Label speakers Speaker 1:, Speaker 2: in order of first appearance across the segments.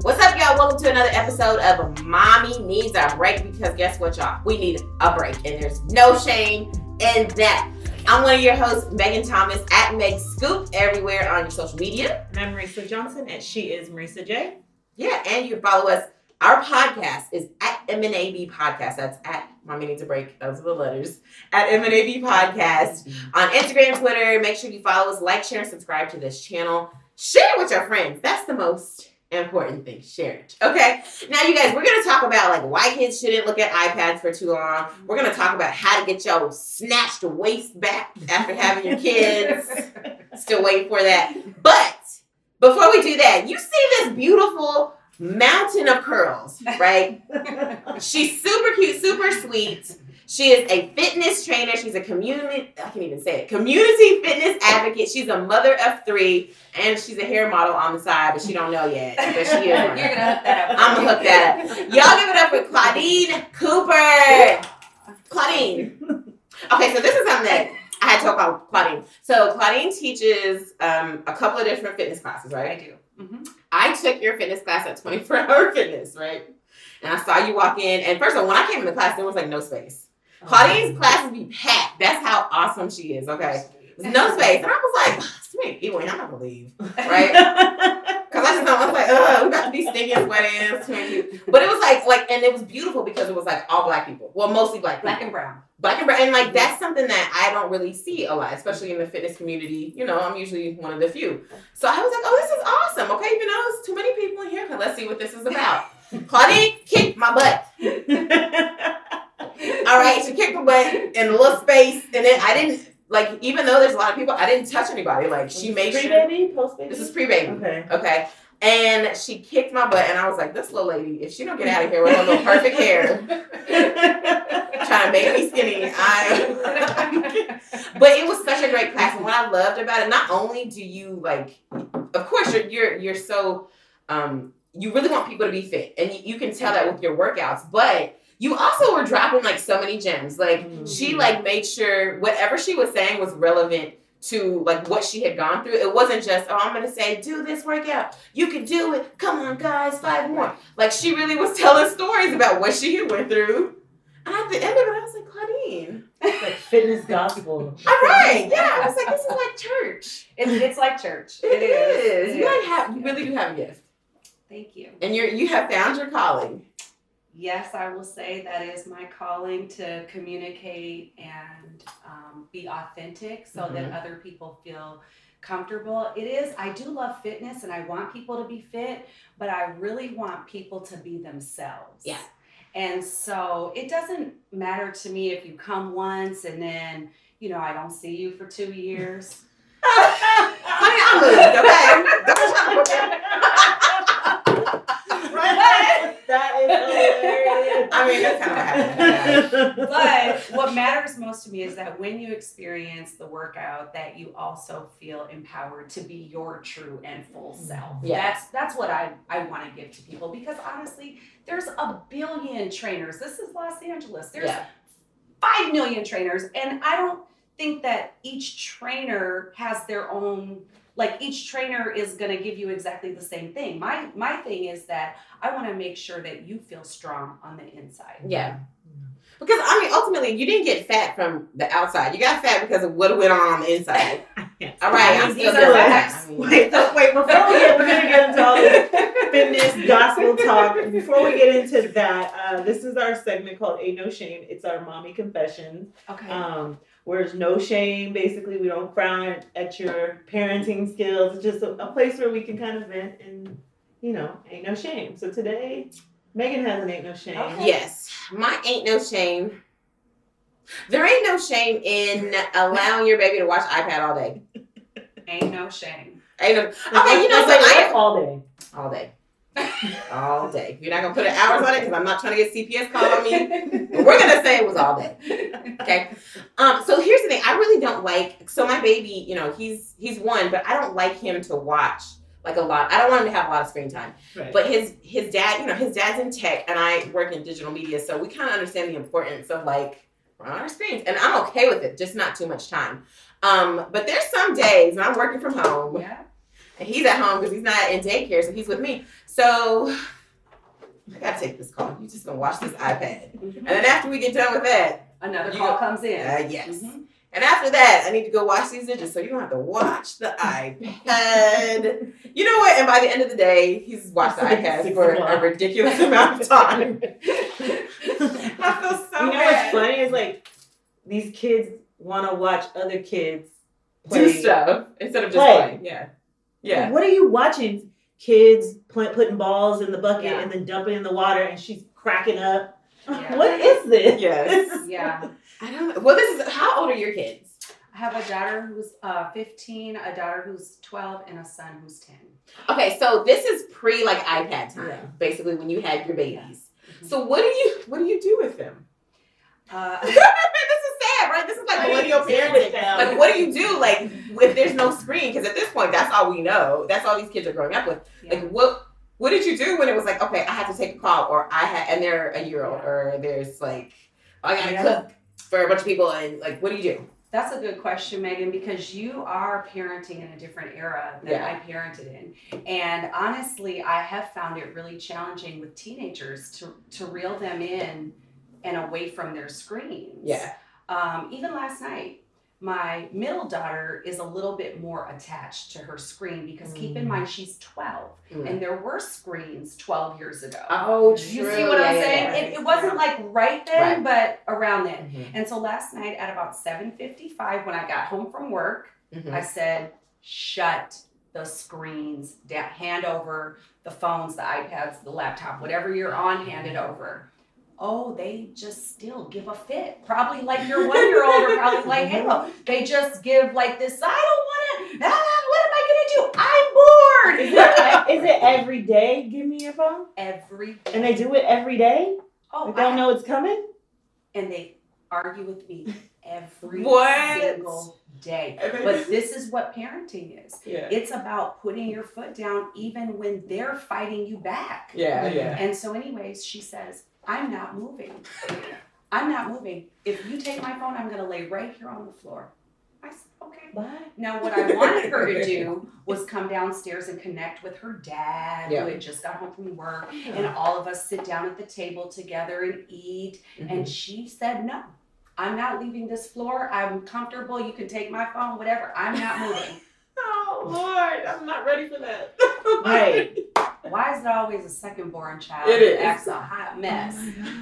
Speaker 1: What's up, y'all? Welcome to another episode of Mommy Needs a Break, because guess what, y'all? We need a break, and there's no shame in that. I'm one of your hosts, Megan Thomas, at Meg Scoop, everywhere on your social media.
Speaker 2: And I'm Marisa Johnson, and she is Marisa J.
Speaker 1: Yeah, and you can follow us. Our podcast is at MNAB Podcast. That's at Mommy Needs a Break. Those are the letters. At MNAB Podcast. On Instagram, Twitter. Make sure you follow us, like, share, and subscribe to this channel. Share it with your friends. That's the most important thing. Share it. Okay? Now, you guys, we're going to talk about why kids shouldn't look at iPads for too long. We're going to talk about how to get your snatched waist back after having your kids. Still waiting for that. But before we do that, you see this beautiful mountain of curls, right? She's super cute, super sweet. She is a fitness trainer. She's a community fitness advocate. She's a mother of 3, and she's a hair model on the side, but she don't know yet. But she is.
Speaker 3: You're gonna hook that up.
Speaker 1: I'm gonna hook that up. Y'all give it up for Claudine Cooper. Claudine. Okay, so this is something that I had to talk about Claudine. So Claudine teaches a couple of different fitness classes, right?
Speaker 3: I do. Mm-hmm.
Speaker 1: I took your fitness class at 24-hour fitness, right? And I saw you walk in, and first of all, when I came in the class, there was no space. Claudine's classes be packed. That's how awesome she is, okay? There's no space. And I was like, sweet, I'm not gonna leave, right? Because I was like, we got these stinking sweaters. But it was like, and it was beautiful because it was all black people. Well, mostly black people.
Speaker 3: Black and brown.
Speaker 1: Black and brown. And that's something that I don't really see a lot, especially in the fitness community. I'm usually one of the few. So I was like, this is awesome. Okay, there's too many people in here. Let's see what this is about. Claudine kicked my butt. All right, she kicked my butt in a little space. And then I didn't, even though there's a lot of people, I didn't touch anybody. She made sure.
Speaker 2: Pre-baby? Post-baby?
Speaker 1: This is pre-baby.
Speaker 2: Okay.
Speaker 1: And she kicked my butt, and I was like, this little lady, if she don't get out of here with her little perfect hair, trying to make me skinny, but it was such a great class. And what I loved about it, not only do you, of course, you're so, you really want people to be fit, and you can tell that with your workouts, but you also were dropping so many gems. She made sure whatever she was saying was relevant to what she had gone through. It wasn't just, I'm going to say, do this workout. You can do it. Come on, guys, 5 more. She really was telling stories about what she had went through. And at the end of it, I was like, Claudine.
Speaker 2: It's fitness gospel.
Speaker 1: All right. Yeah. I was like, this is like church.
Speaker 3: It's like church.
Speaker 1: It is. You really do have a gift.
Speaker 3: Thank you.
Speaker 1: And you have found your calling.
Speaker 3: Yes, I will say that is my calling, to communicate and be authentic so that other people feel comfortable. I do love fitness, and I want people to be fit, but I really want people to be themselves.
Speaker 1: Yeah. And
Speaker 3: so it doesn't matter to me if you come once and then, I don't see you for 2 years.
Speaker 1: Honey, I moved, okay?
Speaker 2: That is hilarious.
Speaker 1: I mean, that's kind of what happened.
Speaker 3: But what matters most to me is that when you experience the workout, that you also feel empowered to be your true and full self.
Speaker 1: Yeah.
Speaker 3: That's what I want to give to people, because honestly, there's a billion trainers. This is Los Angeles. There's 5 million trainers, and I don't think that each trainer has their own, each trainer is going to give you exactly the same thing. My thing is that I want to make sure that you feel strong on the inside.
Speaker 1: Yeah. Because, ultimately, you didn't get fat from the outside. You got fat because of what went on the inside. All right, I'm still
Speaker 3: are facts.
Speaker 2: Wait, before we're going to get into all this fitness gospel talk, before we get into that, this is our segment called Ain't No Shame. It's our mommy confessions.
Speaker 3: Okay.
Speaker 2: Where there's no shame. Basically, we don't frown at your parenting skills. It's just a place where we can kind of vent and, ain't no shame. So today, Megan has an ain't no shame.
Speaker 3: Okay.
Speaker 1: Yes. My ain't no shame. There ain't no shame in allowing your baby to watch iPad all day.
Speaker 3: Ain't no shame.
Speaker 1: Ain't no. Okay,
Speaker 2: all day.
Speaker 1: All day. All day. You're not going to put hours on it because I'm not trying to get CPS called on me. But we're going to say it was all day. Okay. So here's the thing. I really don't so my baby, he's 1, but I don't like him to watch a lot. I don't want him to have a lot of screen time.
Speaker 2: Right.
Speaker 1: But his dad, his dad's in tech, and I work in digital media. So we kind of understand the importance of we're on our screens. And I'm okay with it, just not too much time. But there's some days when I'm working from home.
Speaker 3: Yeah.
Speaker 1: And he's at home because he's not in daycare, so he's with me. So I gotta take this call. You just gonna watch this iPad. And then after we get done with that,
Speaker 3: Another call comes in.
Speaker 1: Yes. Mm-hmm. And after that, I need to go watch these ninjas. So you don't have to watch the iPad. You know what? And by the end of the day, he's watched the iPad for a ridiculous amount of time. I feel so
Speaker 2: You know what's funny is like these kids want to watch other kids
Speaker 1: do stuff instead of just playing. Yeah. Yeah.
Speaker 2: Like, what are you watching? Kids putting balls in the bucket and then dumping in the water, and she's cracking up.
Speaker 3: Yeah.
Speaker 2: What is this?
Speaker 3: Yes. Yeah.
Speaker 1: I don't know. Well, this is, how old are your kids?
Speaker 3: I have a daughter who's 15, a daughter who's 12, and a son who's 10.
Speaker 1: Okay, so this is pre like iPad time, basically when you had your babies. Yeah. Mm-hmm. So what do you do with them? This is sad, right? This is like millennial parenting. Like, what do you do? Like, if there's no screen, because at this point, that's all we know. That's all these kids are growing up with. Yeah. Like, what did you do when it was like, okay, I have to take a call, or and they're a year old, or there's like, I gotta cook for a bunch of people, and like, what do you do?
Speaker 3: That's a good question, Megan, because you are parenting in a different era than I parented in. And honestly, I have found it really challenging with teenagers to reel them in and away from their screens.
Speaker 1: Yeah.
Speaker 3: Even last night, my middle daughter is a little bit more attached to her screen because keep in mind she's 12 and there were screens 12 years ago.
Speaker 1: Oh, true.
Speaker 3: You see what I'm saying? It wasn't like right then, but around then. Mm-hmm. And so last night at about 7:55 when I got home from work, I said, shut the screens down. Hand over the phones, the iPads, the laptop, whatever you're on, hand it over. Oh, they just still give a fit. Probably like your 1-year-old or probably like Halo. They just give like this, I don't want to, what am I going to do? I'm bored.
Speaker 2: Is it every day, give me your phone?
Speaker 3: Every day.
Speaker 2: And they do it every day?
Speaker 3: Oh,
Speaker 2: they don't know it's coming?
Speaker 3: And they argue with me every single day. But this is what parenting is. Yeah. It's about putting your foot down even when they're fighting you back.
Speaker 1: Yeah.
Speaker 3: And so anyways, she says, I'm not moving. I'm not moving. If you take my phone, I'm going to lay right here on the floor. I said, okay. Bye. Now, what I wanted her to do was come downstairs and connect with her dad, who had just got home from work, and all of us sit down at the table together and eat. And she said, no, I'm not leaving this floor. I'm comfortable. You can take my phone, whatever. I'm not moving.
Speaker 1: Oh, Lord, I'm not ready for that.
Speaker 2: Right.
Speaker 3: Why is it always a second-born child
Speaker 1: that
Speaker 3: acts a hot mess?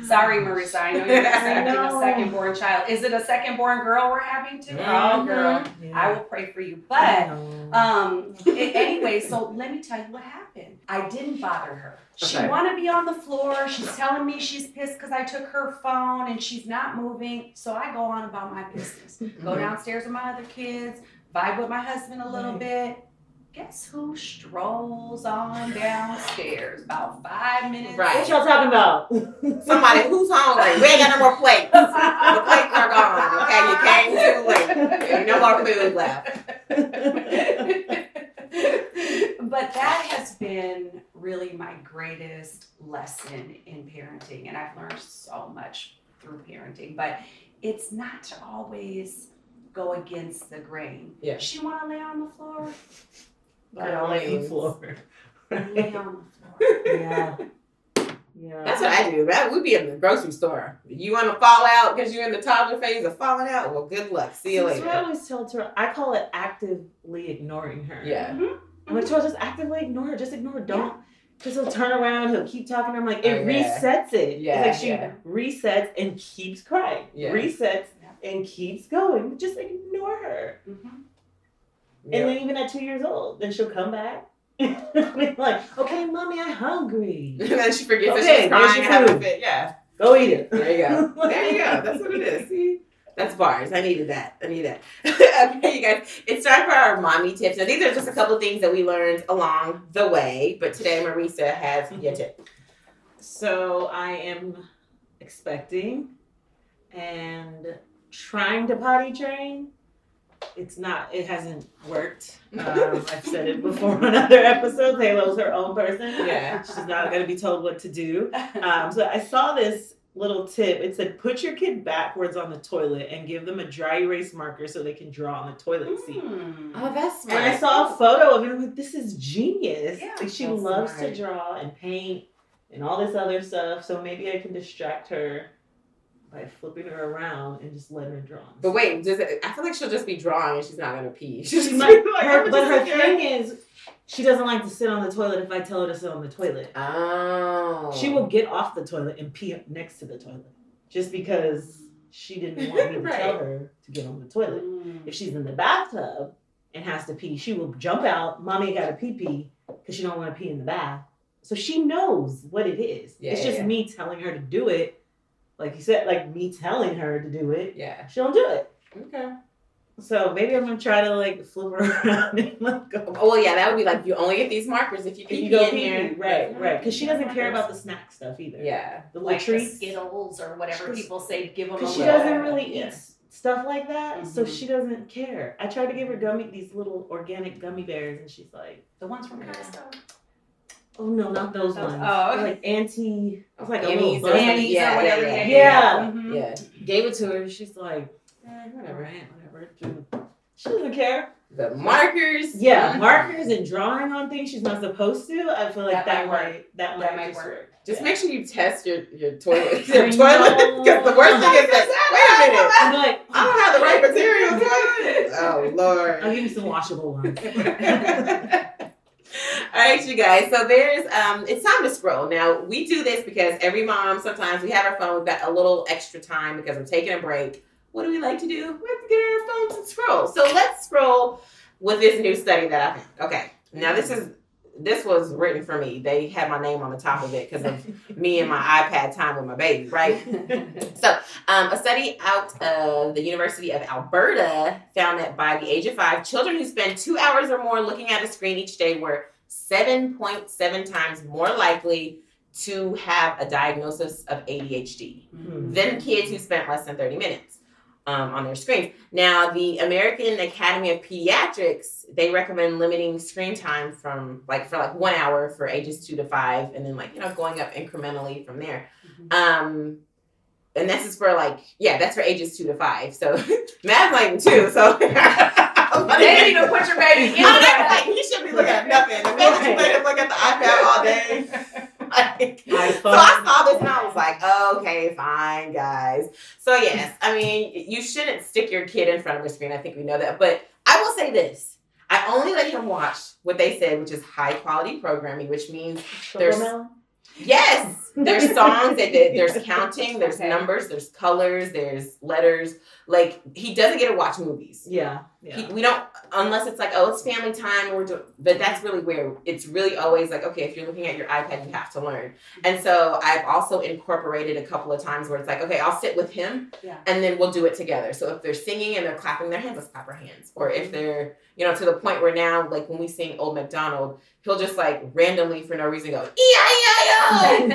Speaker 3: Sorry, Marisa, I know you're expecting a second-born child. Is it a second-born girl we're having too? Oh, girl, I will pray for you. But anyway, so let me tell you what happened. I didn't bother her. She wanted to be on the floor. She's telling me she's pissed because I took her phone and she's not moving. So I go on about my business. Go downstairs with my other kids, vibe with my husband a little bit. Guess who strolls on downstairs about 5 minutes?
Speaker 1: Right.
Speaker 2: What y'all talking about?
Speaker 1: Somebody who's hungry. We ain't got no more plates. The plates are gone. Okay, you came too late. There's no more food left.
Speaker 3: But that has been really my greatest lesson in parenting, and I've learned so much through parenting. But it's not to always go against the grain. Yeah. She want to lay on the floor.
Speaker 2: Lay on the floor.
Speaker 3: Lay on the floor.
Speaker 2: Yeah.
Speaker 1: That's what I do. That would be in the grocery store. You want to fall out because you're in the toddler phase of falling out? Well, good luck. See you later.
Speaker 2: So I always tell her, I call it actively ignoring her.
Speaker 1: Yeah.
Speaker 2: I'm like, just actively ignore her. Just ignore her. Don't. Because he'll turn around, he'll keep talking. I'm like, it resets it. Yeah. It's like she resets and keeps crying. Yeah. Resets and keeps going. Just ignore her. And then even at 2 years old, then she'll come back. Like, okay, mommy, I'm hungry. And
Speaker 1: then she forgets that she's crying and having a fit. Yeah.
Speaker 2: Go eat it.
Speaker 1: There you go. There you go. That's what it is. See? That's bars. I needed that. Okay, you guys. It's time for our mommy tips. Now, these are just a couple things that we learned along the way. But today, Marisa has your tip.
Speaker 2: So I am expecting and trying to potty train. It hasn't worked. I've said it before on other episodes. Halo's her own person. Yeah. She's not going to be told what to do. So I saw this little tip. It said, put your kid backwards on the toilet and give them a dry erase marker so they can draw on the toilet seat.
Speaker 1: Oh, that's smart.
Speaker 2: And I saw a photo of it. I'm like, this is genius.
Speaker 3: Yeah,
Speaker 2: like, she
Speaker 1: that's
Speaker 2: loves
Speaker 1: smart.
Speaker 2: to draw and paint and all this other stuff. So maybe I can distract her by flipping her around and just letting her draw.
Speaker 1: But wait, I feel like she'll just be drawing and she's not gonna pee.
Speaker 2: She might, but her thing is, she doesn't like to sit on the toilet if I tell her to sit on the toilet.
Speaker 1: Oh.
Speaker 2: She will get off the toilet and pee next to the toilet. Just because she didn't want me to
Speaker 1: Right.
Speaker 2: tell her to get on the toilet. If she's in the bathtub and has to pee, she will jump out, mommy got a pee-pee, because she don't want to pee in the bath. So she knows what it is.
Speaker 1: Yeah,
Speaker 2: it's just
Speaker 1: yeah.
Speaker 2: me telling her to do it. Like you said, like me telling her to do it.
Speaker 1: Yeah.
Speaker 2: She don't do it.
Speaker 1: Okay.
Speaker 2: So maybe I'm going to try to like flip her around and let go.
Speaker 1: Oh, well, yeah, that would be like, you only get these markers if you
Speaker 2: If
Speaker 1: pee
Speaker 2: you go
Speaker 1: in
Speaker 2: pee-pee.
Speaker 1: here.
Speaker 2: Right. Because she doesn't care about the snack stuff either.
Speaker 1: Yeah.
Speaker 2: The little
Speaker 3: Like the
Speaker 2: treats.
Speaker 3: Skittles or whatever people say, give them a
Speaker 2: Because she
Speaker 3: little.
Speaker 2: doesn't really
Speaker 1: Yeah.
Speaker 2: eat stuff like that, so
Speaker 3: Mhm.
Speaker 2: she doesn't care. I tried to give her these little organic gummy bears, and she's like,
Speaker 3: The ones from Costco.
Speaker 2: "Oh no, not those ones.
Speaker 3: Oh, okay.
Speaker 2: Like Auntie, it's like a
Speaker 1: Annie's
Speaker 2: little
Speaker 1: or
Speaker 2: buzz."
Speaker 3: Annie's
Speaker 1: Yeah,
Speaker 3: or whatever.
Speaker 1: yeah,
Speaker 2: yeah.
Speaker 3: Mhm.
Speaker 1: Yeah.
Speaker 2: Gave it to her. She's like,
Speaker 1: Whatever.
Speaker 2: whatever. She doesn't care.
Speaker 1: The markers.
Speaker 2: Yeah,
Speaker 3: Mhm.
Speaker 2: markers and drawing on things she's not supposed to. I feel like
Speaker 3: That might
Speaker 2: that
Speaker 3: That
Speaker 2: might
Speaker 3: might
Speaker 2: just
Speaker 3: work.
Speaker 2: work.
Speaker 1: Just
Speaker 2: Yeah.
Speaker 1: make sure you test your toilet.
Speaker 2: I
Speaker 1: Your toilet.
Speaker 2: know.
Speaker 1: Because the worst thing is that, wait a minute.
Speaker 2: I'm like,
Speaker 1: I don't have the right materials. Oh, Lord.
Speaker 2: I'll give you some washable ones.
Speaker 1: All right, you guys. So there's it's time to scroll. Now we do this because every mom, sometimes we have our phone, we've got a little extra time because we're taking a break. What do we like to do? We have to get our phones and scroll. So let's scroll with this new study that I found. Okay. Now this was written for me. They had my name on the top of it because of me and my iPad time with my baby, right? So, a study out of the University of Alberta found that by the age of 5, children who spend 2 hours or more looking at a screen each day were 7.7 times more likely to have a diagnosis of ADHD than kids who spent less than 30 minutes on their screens. Now, the American Academy of Pediatrics, they recommend limiting screen time for 1 hour for ages 2 to 5, and then going up incrementally from there. And this is for that's for ages 2 to 5. So Matt's not even 2, so
Speaker 3: They didn't even put your baby in there.
Speaker 1: he should be looking at nothing. The fact that you let him look at the iPad all day. So I saw this and I was like, okay, fine, guys. So yes, I mean, you shouldn't stick your kid in front of a screen. I think we know that. But I will say this. I only let him watch what they said, which is high quality programming, which means there's songs, there's counting, there's numbers, there's colors, there's letters. Like, he doesn't get to watch movies.
Speaker 2: Yeah.
Speaker 1: We don't, unless it's it's family time, but that's really where it's really always okay, if you're looking at your iPad, you have to learn. And so I've also incorporated a couple of times where it's okay, I'll sit with him and then we'll do it together. So if they're singing and they're clapping their hands, let's clap our hands. Or if they're, to the point where now, when we sing Old MacDonald, he'll just randomly for no reason go, E-I-E-I-O! In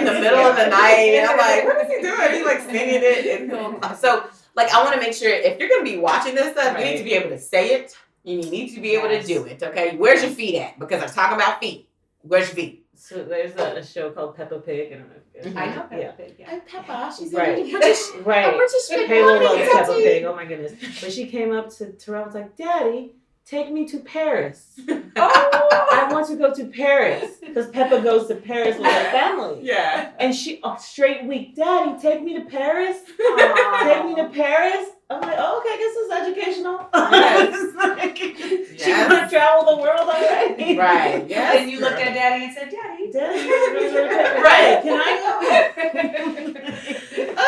Speaker 1: the middle of the night. And I'm like, what is he doing? He's singing it. And so, I want to make sure if you're going to be watching this stuff, you need to be able to say it. You need to be able to do it, okay? Where's your feet at? Because I'm talking about feet. Where's your feet?
Speaker 2: So there's a show called Peppa Pig. I don't know if you
Speaker 3: I know Peppa Pig,
Speaker 1: And Peppa, she's
Speaker 2: Right.
Speaker 1: a British.
Speaker 2: Right.
Speaker 1: A British
Speaker 2: Halo loves
Speaker 1: Peppa
Speaker 2: Peppa Pig. Oh my goodness. But she came up to Terrell and was like, Daddy, take me to Paris. I want to go to Paris. Because Peppa goes to Paris with her family.
Speaker 1: Yeah.
Speaker 2: And she, straight week, Daddy, take me to Paris. Take me to Paris. I'm like, oh, okay, this is educational.
Speaker 1: Yes.
Speaker 2: She want to travel the world already.
Speaker 1: Right. Yes.
Speaker 3: And you looked at Daddy and said, Daddy.
Speaker 2: Daddy, right.
Speaker 1: Right.
Speaker 2: Can I go?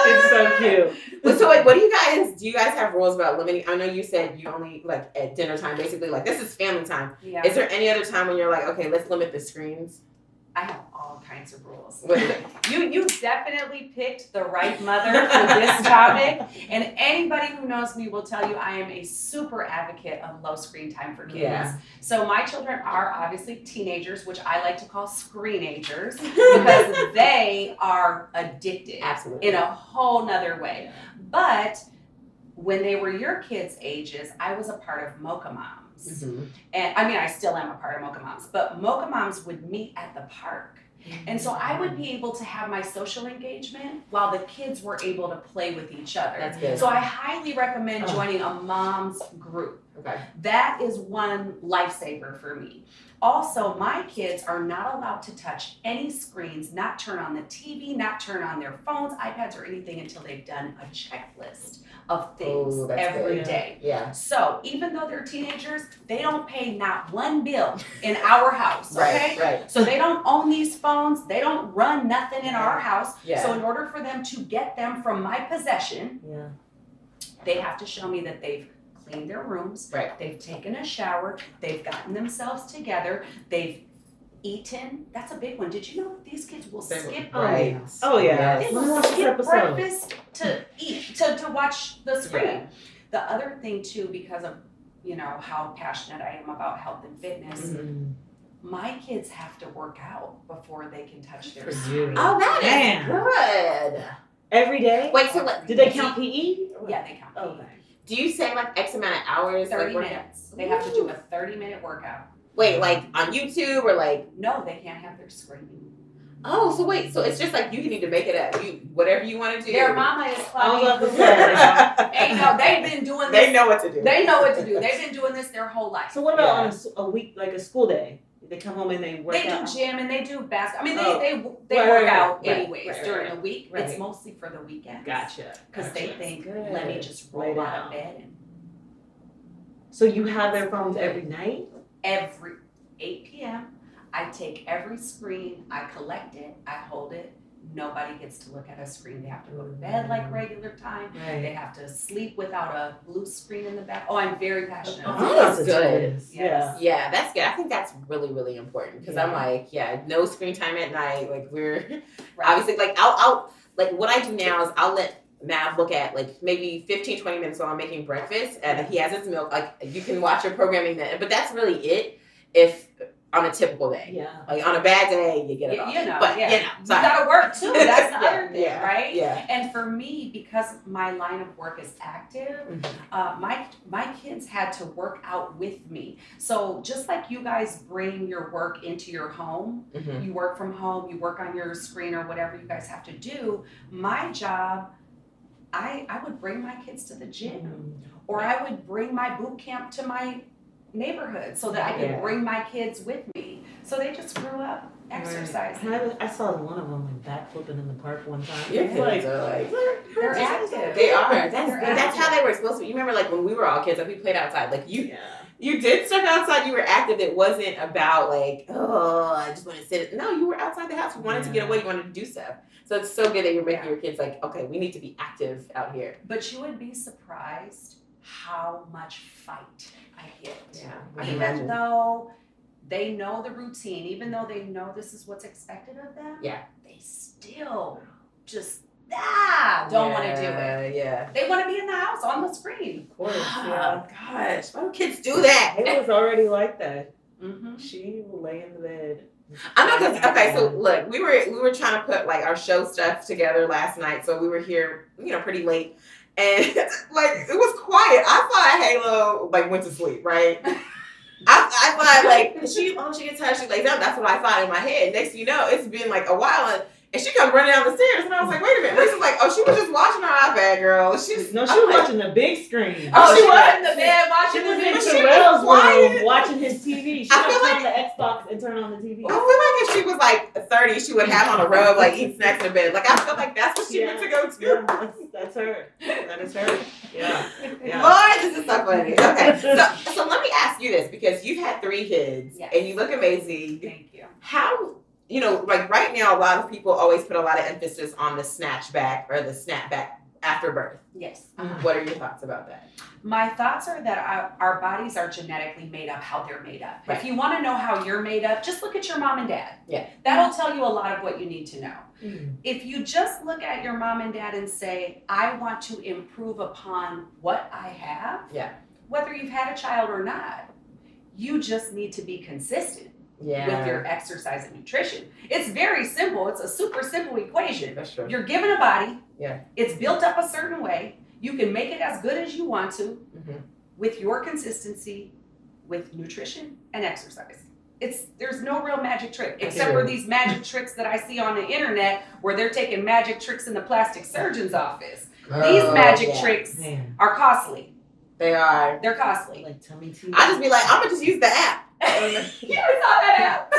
Speaker 2: It's so cute.
Speaker 1: But so what do you guys have rules about limiting? I know you said you only at dinner time, basically this is family time.
Speaker 3: Yeah.
Speaker 1: Is there any other time when you're okay, let's limit the screens?
Speaker 3: I have all kinds of rules.
Speaker 1: What is it?
Speaker 3: You definitely picked the right mother for this topic. And anybody who knows me will tell you I am a super advocate of low screen time for kids.
Speaker 1: Yeah.
Speaker 3: So my children are obviously teenagers, which I like to call screenagers, because they are addicted.
Speaker 1: Absolutely.
Speaker 3: In a whole nother way. But when they were your kids' ages, I was a part of Mocha Moms.
Speaker 1: Mm-hmm.
Speaker 3: And I mean, I still am a part of Mocha Moms, but Mocha Moms would meet at the park. And so I would be able to have my social engagement while the kids were able to play with each other.
Speaker 1: That's good.
Speaker 3: So I highly recommend joining a mom's group.
Speaker 1: Okay.
Speaker 3: That is one lifesaver for me. Also, my kids are not allowed to touch any screens, not turn on the TV, not turn on their phones, iPads, or anything until they've done a checklist of things every day.
Speaker 1: Yeah.
Speaker 3: So even though they're teenagers, they don't pay not one bill in our house, okay?
Speaker 1: Right.
Speaker 3: So they don't own these phones, they don't run nothing in our house.
Speaker 1: Yeah.
Speaker 3: So in order for them to get them from my possession,
Speaker 2: Yeah.
Speaker 3: they have to show me that they've cleaned their rooms,
Speaker 1: Right.
Speaker 3: they've taken a shower, they've gotten themselves together, they've eaten. That's a big one. Did you know that these kids will skip
Speaker 1: Right.
Speaker 2: Oh yeah.
Speaker 3: they
Speaker 1: Yes.
Speaker 2: Let me
Speaker 3: will
Speaker 2: watch this
Speaker 3: skip
Speaker 2: episode.
Speaker 3: breakfast to eat, to watch the screen.
Speaker 1: Yeah.
Speaker 3: The other thing too, because of how passionate I am about health and fitness,
Speaker 2: Mm.
Speaker 3: my kids have to work out before they can touch their
Speaker 2: For
Speaker 3: screen.
Speaker 2: you.
Speaker 1: Oh, that is
Speaker 2: Man.
Speaker 1: good.
Speaker 2: Every day?
Speaker 1: Wait, so what?
Speaker 2: Did they count PE?
Speaker 3: Yeah, they count.
Speaker 2: Okay.
Speaker 1: Do you say like X amount of hours?
Speaker 3: 30
Speaker 1: like,
Speaker 3: minutes. They have to do a 30-minute workout.
Speaker 1: Wait, like on YouTube or like?
Speaker 3: No, they can't have their screen.
Speaker 1: Oh, so wait, so it's just like you can either make it up, whatever you want to do.
Speaker 3: Their mama is
Speaker 2: I
Speaker 3: Claudine
Speaker 2: love
Speaker 3: Cooper.
Speaker 2: the
Speaker 3: Hey, no, they've been doing this.
Speaker 1: They know what to do.
Speaker 3: They know what to do. They've been doing this their whole life.
Speaker 2: So what about on a week, like a school day? They come home and they work
Speaker 3: They
Speaker 2: out?
Speaker 3: do gym and they do basketball. I mean,
Speaker 2: Oh.
Speaker 3: they
Speaker 2: Right,
Speaker 3: work
Speaker 2: right,
Speaker 3: out
Speaker 2: right,
Speaker 3: anyways
Speaker 2: right,
Speaker 3: during
Speaker 2: right.
Speaker 3: the week.
Speaker 2: Right.
Speaker 3: It's mostly for the weekends.
Speaker 2: Gotcha.
Speaker 3: Because they think,
Speaker 2: Good.
Speaker 3: let me just
Speaker 2: Lay
Speaker 3: roll out
Speaker 2: down.
Speaker 3: of bed and
Speaker 2: So you have their phones every night?
Speaker 3: every 8 p.m. I take every screen, I collect it, I hold it. Nobody gets to look at a screen. They have to go to bed like regular time. They
Speaker 2: Right.
Speaker 3: have to sleep without a blue screen in the back. Oh, I'm very passionate.
Speaker 1: Oh,
Speaker 3: about
Speaker 1: that's
Speaker 3: this.
Speaker 1: good.
Speaker 2: Yeah.
Speaker 1: Yeah, that's good. I think that's really, really important because I'm
Speaker 2: Yeah.
Speaker 1: like, no screen time at night. Like we're
Speaker 3: Right.
Speaker 1: obviously like I'll like what I do now is I'll let Mav look at like maybe 15, 20 minutes while I'm making breakfast and he has his milk. Like you can watch your programming then, but that's really it if on a typical day.
Speaker 2: Yeah.
Speaker 1: Like on a bad day, you get it off. But
Speaker 3: yeah.
Speaker 1: you
Speaker 3: You gotta work too. That's the other thing,
Speaker 1: yeah,
Speaker 3: right?
Speaker 1: Yeah.
Speaker 3: And for me, because my line of work is active, my kids had to work out with me. So just like you guys bring your work into your home,
Speaker 1: Mhm.
Speaker 3: you work from home, you work on your screen or whatever you guys have to do. My job, I would bring my kids to the gym, or I would bring my boot camp to my neighborhood so that I could
Speaker 2: Yeah.
Speaker 3: bring my kids with me. So they just grew up exercising.
Speaker 2: Right. I saw one of them like backflipping in the park one time.
Speaker 1: Your
Speaker 2: It's
Speaker 1: kids are like
Speaker 3: They're active.
Speaker 1: they are.
Speaker 3: They're
Speaker 1: That's how they were supposed to be. You remember like when we were all kids, like we played outside. Like
Speaker 2: Yeah.
Speaker 1: you did stuff outside, you were active. It wasn't about like, oh, I just want to sit. No, you were outside the house. You wanted to get away. You wanted to do stuff. So it's so good that you're making your kids like, okay, we need to be active out here.
Speaker 3: But you would be surprised how much fight I get.
Speaker 1: I can
Speaker 3: Even
Speaker 1: imagine.
Speaker 3: though they know the routine, even though they know this is what's expected of them, they still just don't want to do it.
Speaker 1: Yeah.
Speaker 3: They want to be in the house on the screen.
Speaker 2: Of course.
Speaker 1: Oh, gosh, why do kids do that?
Speaker 2: It was already like that.
Speaker 3: Mm-hmm.
Speaker 2: She will lay in the bed.
Speaker 1: I know, cause okay, so look, we were trying to put like our show stuff together last night, so we were here, pretty late, and like it was quiet. I thought Halo like went to sleep, right? I thought like she gets tired, she lays down. That's what I thought in my head. Next thing you know, it's been like a while, and she comes running down the stairs, and I was like, wait a minute. Lisa's like, oh, she was just watching her iPad, girl. She was
Speaker 2: watching the big screen.
Speaker 3: Oh, she
Speaker 1: was?
Speaker 3: was in the bed
Speaker 2: She
Speaker 3: watching
Speaker 2: was
Speaker 3: the
Speaker 2: in
Speaker 3: video.
Speaker 2: Terrell's
Speaker 1: quiet.
Speaker 2: room watching his TV. She
Speaker 1: I
Speaker 2: would
Speaker 1: feel
Speaker 2: turn the Xbox and turn on the TV.
Speaker 1: I feel like if she was like 30, she would have on a robe, like eat snacks in bed. Like I feel like that's what she meant to go to.
Speaker 2: Yeah, that's her. That is her. Yeah.
Speaker 1: Lord, this is so funny. Okay, so let me ask you this because you've had 3 kids
Speaker 3: Yes.
Speaker 1: and you look amazing.
Speaker 3: Thank you.
Speaker 1: How, like right now, a lot of people always put a lot of emphasis on the snatch back or the snap back after birth.
Speaker 3: Yes.
Speaker 1: What are your thoughts about that?
Speaker 3: My thoughts are that our bodies are genetically made up how they're made up.
Speaker 1: Right.
Speaker 3: If you want to know how you're made up, just look at your mom and dad.
Speaker 1: Yeah.
Speaker 3: That'll tell you a lot of what you need to know.
Speaker 2: Mm.
Speaker 3: If you just look at your mom and dad and say, I want to improve upon what I have, whether you've had a child or not, you just need to be consistent with your exercise and nutrition. It's very simple. It's a super simple equation.
Speaker 1: That's true.
Speaker 3: You're given a body.
Speaker 1: Yeah.
Speaker 3: It's built up a certain way. You can make it as good as you want to
Speaker 1: Mhm.
Speaker 3: with your consistency with nutrition and exercise. there's no real magic trick except for these magic tricks that I see on the internet where they're taking magic tricks in the plastic surgeon's office. These magic tricks are costly.
Speaker 1: They are.
Speaker 3: They're costly.
Speaker 2: Like tummy tea.
Speaker 1: I just be like, I'm gonna just use the app.
Speaker 3: You never saw that app.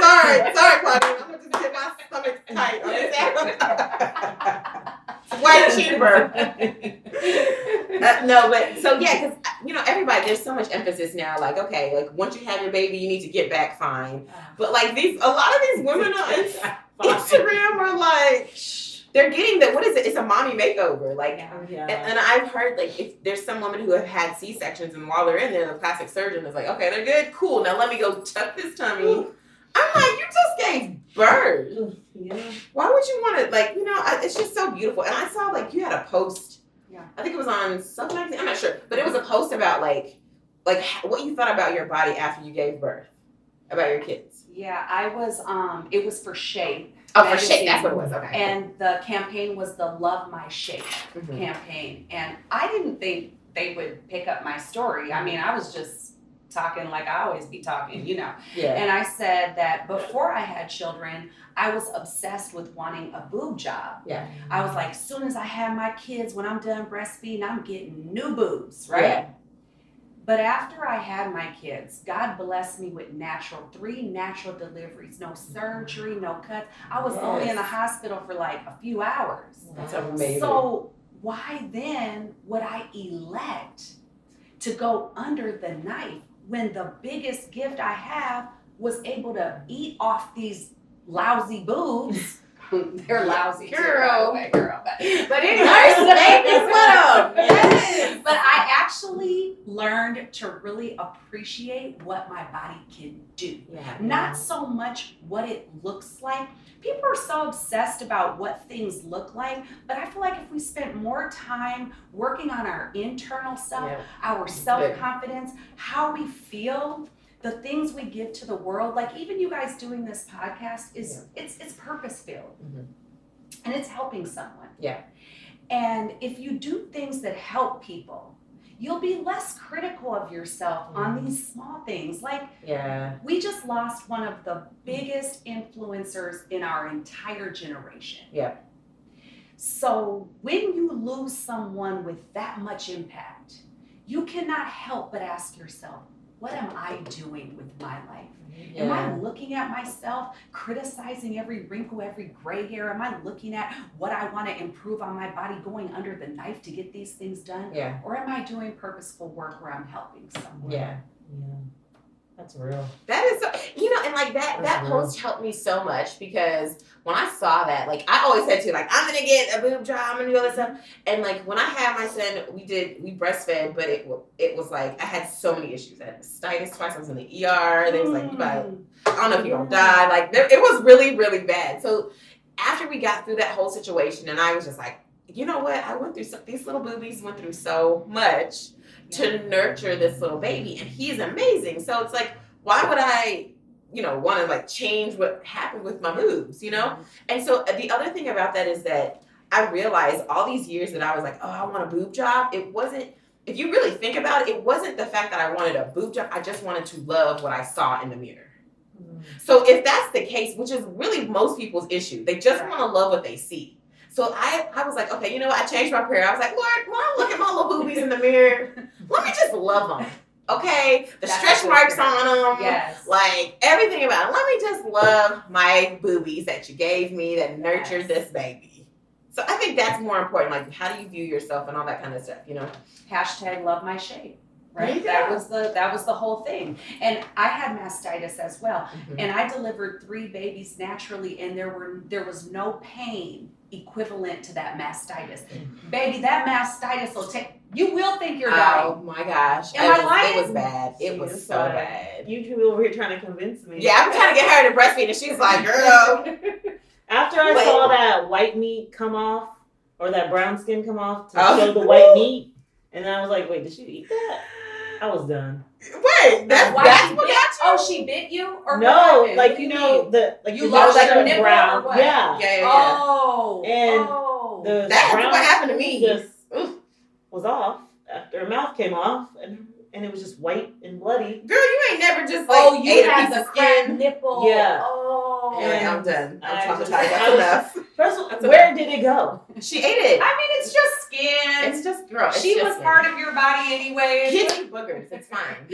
Speaker 1: Sorry, Claudia. I'm gonna just get my stomach tight on this app. It's way cheaper. No, but so yeah, because everybody, there's so much emphasis now. Like, okay, like once you have your baby, you need to get back fine. But like a lot of these women on Instagram are like, they're getting what is it? It's a mommy makeover. Like, and I've heard like if there's some women who have had C-sections and while they're in there, the plastic surgeon is like, okay, they're good, cool. Now let me go tuck this tummy. I'm like, you just gave birth.
Speaker 2: Yeah.
Speaker 1: Why would you want to it's just so beautiful. And I saw like you had a post. Yeah. I think it was on something like that. I'm not sure, but it was a post about like what you thought about your body after you gave birth, about your kids.
Speaker 3: Yeah, I was. It was for Shape.
Speaker 1: Oh, for Shape. That's what it was. Okay.
Speaker 3: And the campaign was the Love My Shape campaign, and I didn't think they would pick up my story. I mean, I was just talking like I always be talking, Yeah. And I said that before I had children, I was obsessed with wanting a boob job.
Speaker 1: Yeah.
Speaker 3: I was like, as soon as I have my kids, when I'm done breastfeeding, I'm getting new boobs, right?
Speaker 1: Yeah.
Speaker 3: But after I had my kids, God blessed me with 3 natural deliveries, no surgery, no cuts. I was only in the hospital for like a few hours.
Speaker 1: That's amazing.
Speaker 3: So why then would I elect to go under the knife when the biggest gift I have was able to eat off these lousy boobs? They're lousy
Speaker 1: girl.
Speaker 3: But
Speaker 1: anyway, babies with them. Yes.
Speaker 3: But I actually learned to really appreciate what my body can do.
Speaker 1: Yeah.
Speaker 3: Not so much what it looks like. People are so obsessed about what things look like, but I feel like if we spent more time working on our internal self, our self-confidence, how we feel, the things we give to the world, like even you guys doing this podcast it's purpose-filled and it's helping someone.
Speaker 1: Yeah.
Speaker 3: And if you do things that help people, you'll be less critical of yourself on these small things. Like we just lost one of the biggest influencers in our entire generation.
Speaker 1: Yeah. So
Speaker 3: when you lose someone with that much impact, you cannot help but ask yourself, what am I doing with my life? Am I looking at myself, criticizing every wrinkle, every gray hair? Am I looking at what I want to improve on my body, going under the knife to get these things done?
Speaker 1: Yeah.
Speaker 3: Or am I doing purposeful work where I'm helping someone?
Speaker 1: Yeah.
Speaker 2: That's real.
Speaker 1: That is so, and like that post helped me so much because when I saw that, like I always said to like, I'm going to get a boob job, I'm going to do all this stuff. And like when I had my son, we breastfed, but it was like, I had so many issues. I had mastitis twice, I was in the ER. They was like, I don't know if you're going to die. Like it was really, really bad. So after we got through that whole situation and I was just like, you know what? I went through these little boobies went through so much to nurture this little baby, and he's amazing. So it's like, why would I, want to like change what happened with my boobs, And so the other thing about that is that I realized all these years that I was like, oh, I want a boob job. It wasn't, if you really think about it, it wasn't the fact that I wanted a boob job. I just wanted to love what I saw in the mirror. So if that's the case, which is really most people's issue, they just want to love what they see. So I was like, okay, you know what? I changed my prayer. I was like, Lord, when I look at my little boobies in the mirror, let me just love them. Okay? The stretch marks on them.
Speaker 3: Yes.
Speaker 1: Like everything about it. Let me just love my boobies that you gave me that nurtured this baby. So I think that's more important. Like, how do you view yourself and all that kind of stuff,
Speaker 3: Hashtag love my shape. Right? That was the whole thing. And I had mastitis as well. And I delivered 3 babies naturally, and there was no pain equivalent to that mastitis. Baby, that mastitis you will think you're dying.
Speaker 1: Oh my gosh.
Speaker 3: Am I lying?
Speaker 1: It was bad. It was so bad.
Speaker 2: You two over here trying to convince me.
Speaker 1: Yeah, I'm trying to get her to breastfeed, and she's like, girl.
Speaker 2: After I saw that white meat come off, or that brown skin come off to show the white meat, and then I was like, wait, did she eat that? I was done.
Speaker 1: Wait, that's what got you?
Speaker 3: Oh, she bit you? Or
Speaker 2: no,
Speaker 3: what?
Speaker 2: like you
Speaker 3: lost like
Speaker 2: the
Speaker 3: nipple
Speaker 2: brown.
Speaker 3: or what?
Speaker 2: Yeah.
Speaker 3: Oh.
Speaker 2: And
Speaker 1: that's what happened to me.
Speaker 2: Was off after her mouth came off, and and it was just white and bloody.
Speaker 1: Girl, you ain't never just like
Speaker 3: you
Speaker 1: ate a
Speaker 3: had
Speaker 1: piece
Speaker 3: the
Speaker 1: of
Speaker 3: cracked
Speaker 1: skin.
Speaker 3: nipple.
Speaker 2: Yeah.
Speaker 3: Oh.
Speaker 1: Yeah, I'm done. I'm
Speaker 2: I
Speaker 1: traumatized.
Speaker 2: just-
Speaker 1: That's enough.
Speaker 2: First of all,
Speaker 1: That's
Speaker 2: where did it go?
Speaker 1: She ate it.
Speaker 3: I mean, it's just skin.
Speaker 1: It's just, girl. It's
Speaker 3: She
Speaker 1: just
Speaker 3: was
Speaker 1: skin.
Speaker 3: part of your body anyway.
Speaker 1: Kids eat boogers. It's fine.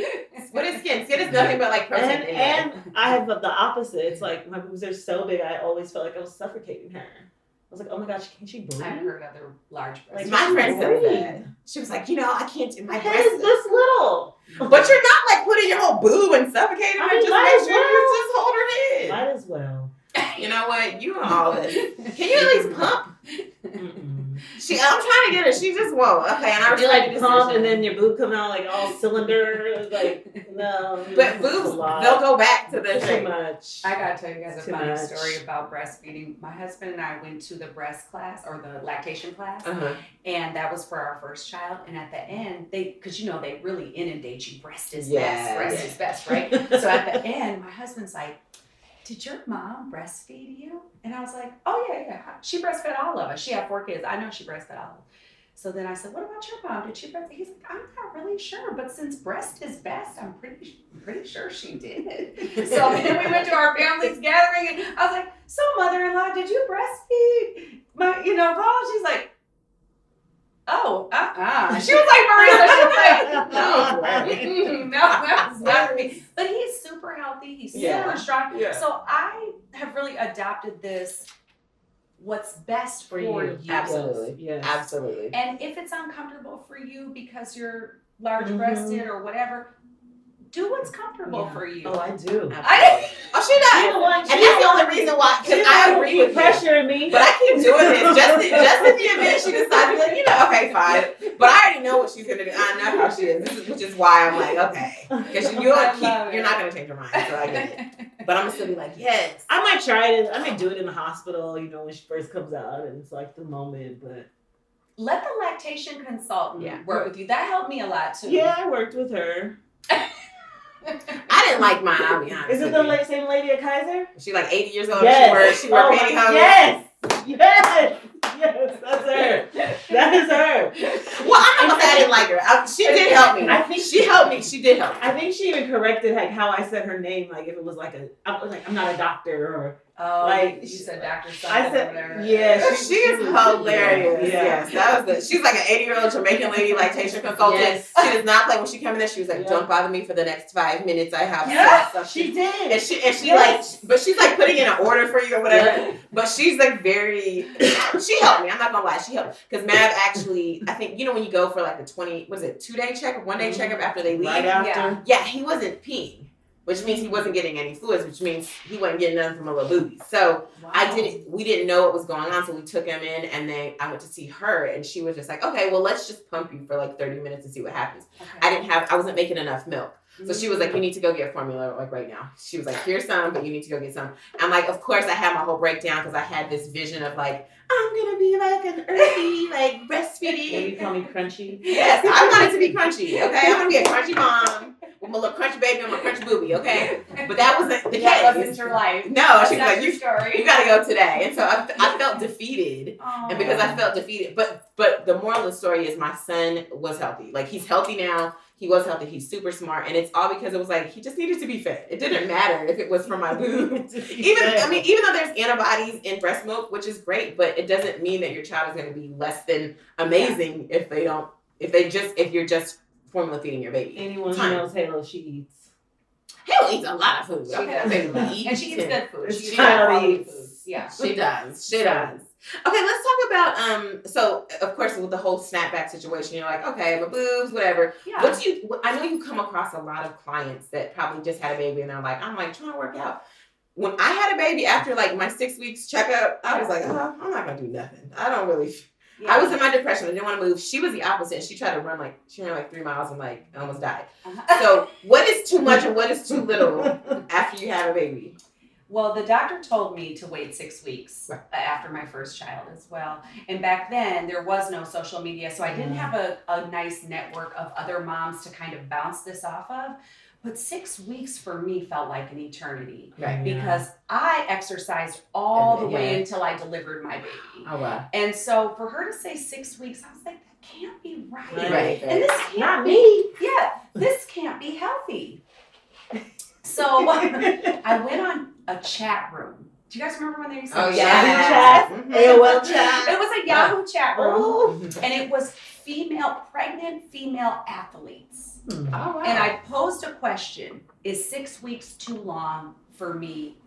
Speaker 1: What is skin? Skin is nothing but like protein.
Speaker 2: And,
Speaker 1: anyway.
Speaker 2: and I have the opposite. It's like my boobs are so big, I always felt like I was suffocating her. I was like, oh my gosh, can she breathe?
Speaker 3: I've heard other large breasts.
Speaker 2: Like,
Speaker 1: my friend said
Speaker 2: breathe.
Speaker 1: that. She was like, I can't do my
Speaker 2: My head
Speaker 1: breast.
Speaker 2: is this little.
Speaker 1: But you're not like putting your whole boob and suffocating her.
Speaker 2: I mean,
Speaker 1: Just
Speaker 2: might
Speaker 1: make
Speaker 2: as
Speaker 1: sure you
Speaker 2: well.
Speaker 1: just hold her head.
Speaker 2: Might as well.
Speaker 1: You know what? You and all this. Can you at least pump?
Speaker 2: Mm-mm.
Speaker 1: I'm trying to get her. She just won't. Okay, and I
Speaker 2: You
Speaker 1: respect
Speaker 2: like
Speaker 1: the
Speaker 2: pump
Speaker 1: decision.
Speaker 2: and then your boob come out like all cylinder. Like, no.
Speaker 1: But boobs, they'll go back to the
Speaker 2: too
Speaker 1: shape.
Speaker 2: much.
Speaker 3: I gotta tell you guys a
Speaker 2: Too
Speaker 3: funny
Speaker 2: much.
Speaker 3: story about breastfeeding. My husband and I went to the breast class or the lactation class,
Speaker 1: Uh-huh.
Speaker 3: and that was for our first child. And at the end, because they really inundate you. Breast is
Speaker 1: Yeah,
Speaker 3: best. Breast
Speaker 1: yeah.
Speaker 3: is best, right? So at the end, my husband's like, "Did your mom breastfeed you?" And I was like, "Oh yeah. She breastfed all of us. She had 4 kids. I know she breastfed all of them." So then I said, "What about your mom? Did she breastfeed?" He's like, "I'm not really sure, but since breast is best, I'm pretty sure she did." So then we went to our family's gathering, and I was like, "So mother-in-law, did you breastfeed my, Paul?" She's like, "Oh, She was like, Marisa, she was like, no, that was not for me. But he's super healthy. He's super
Speaker 1: Yeah.
Speaker 3: strong.
Speaker 1: Yeah.
Speaker 3: So I have really adopted this. What's best for you?
Speaker 1: Absolutely.
Speaker 2: Yes.
Speaker 1: Absolutely.
Speaker 3: And if it's uncomfortable for you because you're large-breasted or whatever, do what's comfortable for you.
Speaker 2: Oh, I do.
Speaker 1: Oh, she does.
Speaker 2: You're the one-
Speaker 1: And that's the only reason why, because I agree with you.
Speaker 2: pressuring me.
Speaker 1: But I keep doing this just in the event she decides to be like, okay, fine. But I already know what she's gonna do. I know how she is, which is why I'm like, okay, because you're not gonna change her mind. So I get it. But I'm gonna still be like, yes.
Speaker 2: I might try it. I might do it in the hospital, when she first comes out, and it's like the moment. But
Speaker 3: Let the lactation consultant work with you. That helped me a lot too.
Speaker 2: yeah, I worked with her.
Speaker 1: I didn't like mine. I'll be honest.
Speaker 2: Is it
Speaker 1: with
Speaker 2: the
Speaker 1: you.
Speaker 2: same lady at Kaiser?
Speaker 1: She like 80 years old.
Speaker 2: Yes.
Speaker 1: She wore
Speaker 2: Oh my-
Speaker 1: pantyhose.
Speaker 2: Yes, that's her. That is her.
Speaker 1: Well, I'm not gonna say I didn't like her. She did help me.
Speaker 2: I think
Speaker 1: she helped me. She did help me.
Speaker 2: I think she even corrected how I said her name. Like if it was I'm not a doctor or.
Speaker 3: Oh,
Speaker 2: Like,
Speaker 3: you said Dr. something
Speaker 2: I said,
Speaker 3: or whatever.
Speaker 2: yeah,
Speaker 1: She is hilarious.
Speaker 2: Yeah.
Speaker 1: Yes, that was she's like an 80-year-old Jamaican lady lactation consultant.
Speaker 2: Yes.
Speaker 1: She does not play when she came in there. She was like,
Speaker 2: Yeah.
Speaker 1: "Don't bother me for the next 5 minutes. I have
Speaker 2: Yeah,
Speaker 1: stuff."
Speaker 2: she did.
Speaker 1: And she
Speaker 2: Yes.
Speaker 1: but she's like putting in an order for you or whatever.
Speaker 2: Yeah.
Speaker 1: But she's like very. She helped me. I'm not gonna lie. She helped because Mav actually. I think when you go for like the 2-day checkup, 1-day checkup after they leave.
Speaker 2: Right after.
Speaker 1: Yeah, he wasn't peeing, which means he wasn't getting any fluids, which means he wasn't getting nothing from a little booby. So
Speaker 3: Wow.
Speaker 1: we didn't know what was going on, so we took him in, and then I went to see her, and she was just like, okay, well, let's just pump you for like 30 minutes and see what happens.
Speaker 3: Okay.
Speaker 1: I wasn't making enough milk. So she was like, you need to go get formula like right now. She was like, here's some, but you need to go get some. I'm like, of course I had my whole breakdown because I had this vision of like, I'm going to be like an earthy, like breastfeeding.
Speaker 2: Maybe call me crunchy.
Speaker 1: Yes, I want it to be crunchy, okay? I'm going to be a crunchy mom with my little crunchy baby and my crunchy booby, okay? But that wasn't the case.
Speaker 3: That wasn't your life.
Speaker 1: No,
Speaker 3: That's
Speaker 1: she was
Speaker 3: not
Speaker 1: like,
Speaker 3: your story.
Speaker 1: you got to go today. And so I felt defeated. And because I felt defeated, but the moral of the story is my son was healthy. Like he's healthy now. He was healthy. He's super smart, and it's all because it was like he just needed to be fed. It didn't matter if it was from my boob. Even though there's antibodies in breast milk, which is great, but it doesn't mean that your child is going to be less than amazing if you're just formula feeding your baby.
Speaker 2: Anyone who knows Halo, she eats.
Speaker 1: Halo eats a lot of food.
Speaker 3: She
Speaker 1: Okay,
Speaker 3: does.
Speaker 1: baby eats
Speaker 3: And she eats good food.
Speaker 2: She
Speaker 3: She
Speaker 2: child
Speaker 3: eats
Speaker 2: eats.
Speaker 3: food. Yeah.
Speaker 1: She does. She does. Okay, let's talk about so of course with the whole snapback situation, you're like, okay, my boobs, whatever.
Speaker 3: Yeah.
Speaker 1: I know you come across a lot of clients that probably just had a baby and they're like, I'm like trying to work out. When I had a baby after like my 6 weeks checkup, I was like, oh, I'm not gonna do nothing. I don't really
Speaker 3: Yeah.
Speaker 1: I was in my depression. I didn't want to move. She was the opposite. She tried to run like 3 miles and like almost died. So what is too much and what is too little after you have a baby?
Speaker 3: Well, the doctor told me to wait 6 weeks after my first child as well. And back then, there was no social media, so I didn't have a nice network of other moms to kind of bounce this off of. But 6 weeks for me felt like an eternity.
Speaker 1: Right.
Speaker 3: Because I exercised all the way until I delivered my baby.
Speaker 1: Oh, wow.
Speaker 3: And so for her to say 6 weeks, I was like, that can't be right.
Speaker 2: Right.
Speaker 3: And this can't
Speaker 2: Not
Speaker 3: be.
Speaker 2: me.
Speaker 3: Yeah. this can't be healthy. So I went on a chat room. Do you guys remember when they used to
Speaker 2: Yahoo chat, AOL chat.
Speaker 3: It was a Yahoo chat room,
Speaker 2: Oh.
Speaker 3: and it was pregnant female athletes.
Speaker 1: Oh, wow.
Speaker 3: And I posed a question: is 6 weeks too long for me